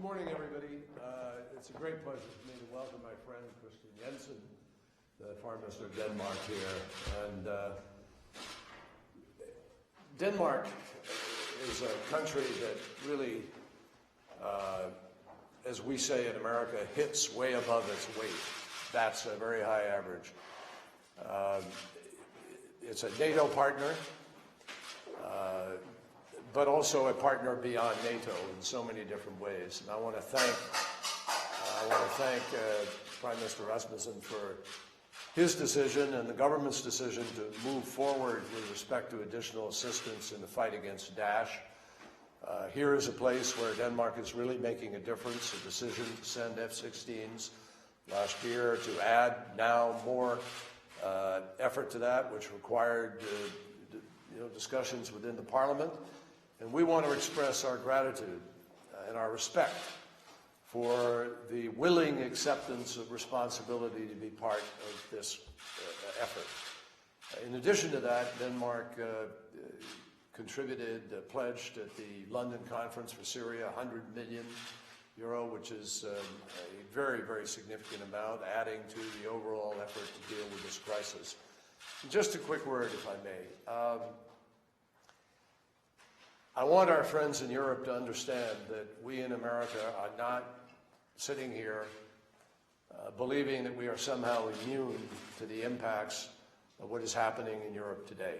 Good morning, everybody. It's a great pleasure for me to welcome my friend Christian Jensen, the Foreign Minister of Denmark here. And Denmark is a country that really, as we say in America, hits way above its weight. That's a very high average. It's a NATO partner, but also a partner beyond NATO in so many different ways. And I want to thank Prime Minister Rasmussen for his decision and the government's decision to move forward with respect to additional assistance in the fight against Daesh. Here is a place where Denmark is really making a difference, a decision to send F-16s last year, to add now more effort to that, which required discussions within the Parliament. And we want to express our gratitude and our respect for the willing acceptance of responsibility to be part of this effort. In addition to that, Denmark pledged at the London Conference for Syria €100 million, which is a very, very significant amount, adding to the overall effort to deal with this crisis. And just a quick word, if I may. I want our friends in Europe to understand that we in America are not sitting here believing that we are somehow immune to the impacts of what is happening in Europe today.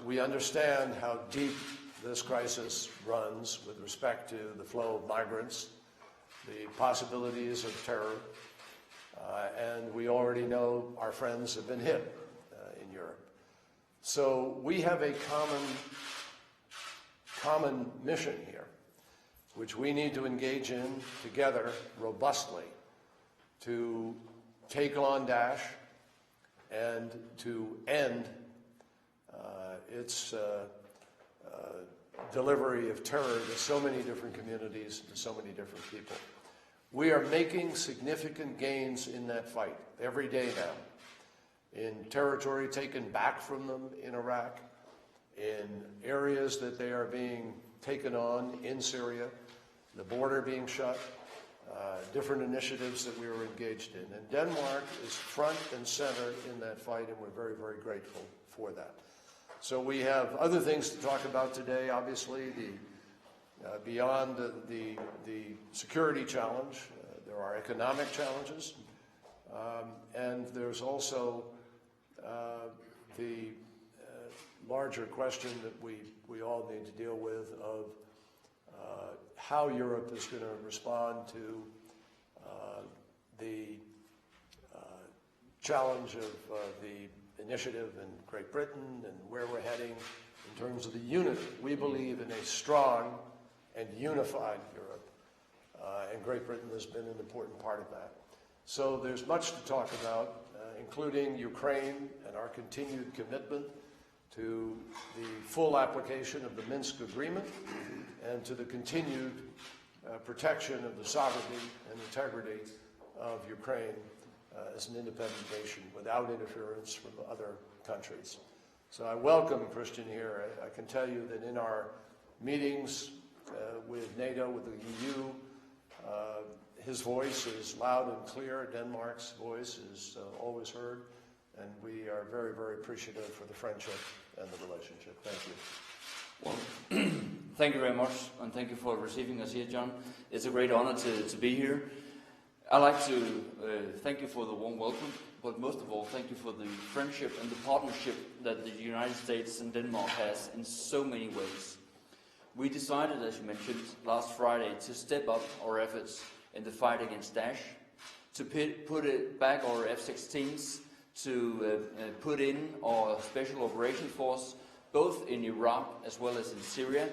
We understand how deep this crisis runs with respect to the flow of migrants, the possibilities of terror, and we already know our friends have been hit in Europe. So we have a common mission here, which we need to engage in together robustly to take on Daesh and to end its delivery of terror to so many different communities, to so many different people. We are making significant gains in that fight every day now, in territory taken back from them in Iraq, in areas that they are being taken on in Syria, the border being shut, different initiatives that we were engaged in. And Denmark is front and center in that fight, and we're very, very grateful for that. So we have other things to talk about today, obviously, beyond the security challenge. There are economic challenges, and there's also the larger question that we all need to deal with of how Europe is going to respond to the challenge of the initiative in Great Britain and where we're heading in terms of the unity. We believe in a strong and unified Europe, and Great Britain has been an important part of that. So there's much to talk about, including Ukraine and our continued commitment to the full application of the Minsk Agreement and to the continued protection of the sovereignty and integrity of Ukraine as an independent nation without interference from other countries. So I welcome Christian here. I can tell you that in our meetings with NATO, with the EU, his voice is loud and clear. Denmark's voice is always heard. And we are very, very appreciative for the friendship and the relationship. Thank you. Well, thank you very much, and thank you for receiving us here, John. It's a great honor to be here. I'd like to thank you for the warm welcome, but most of all, thank you for the friendship and the partnership that the United States and Denmark has in so many ways. We decided, as you mentioned, last Friday to step up our efforts in the fight against Daesh, to put it back our F-16s, to put in our Special Operations Force, both in Iraq as well as in Syria,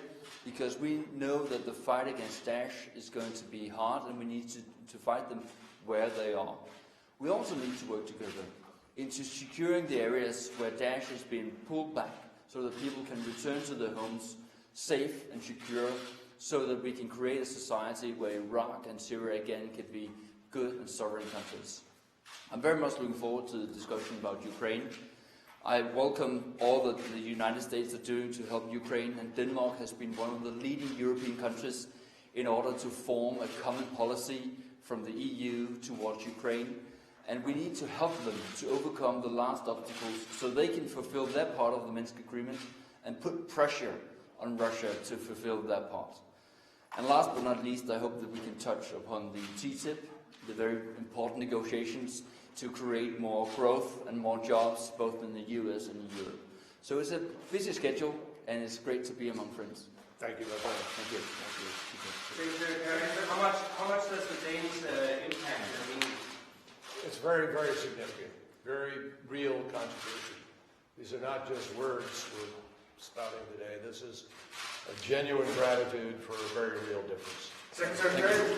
because we know that the fight against Daesh is going to be hard and we need to fight them where they are. We also need to work together into securing the areas where Daesh is being pulled back so that people can return to their homes safe and secure, so that we can create a society where Iraq and Syria again can be good and sovereign countries. I'm very much looking forward to the discussion about Ukraine. I welcome all that the United States are doing to help Ukraine, and Denmark has been one of the leading European countries in order to form a common policy from the EU towards Ukraine. And we need to help them to overcome the last obstacles so they can fulfill their part of the Minsk Agreement and put pressure on Russia to fulfill their part. And last but not least, I hope that we can touch upon the TTIP, the very important negotiations to create more growth and more jobs both in the US and in Europe. So it's a busy schedule, and it's great to be among friends. Thank you, my friend. Thank you. How much does the Danes impact? I mean, It's very, very significant, very real contribution. These are not just words we're spouting today. This is a genuine gratitude for a very real difference. Secretary,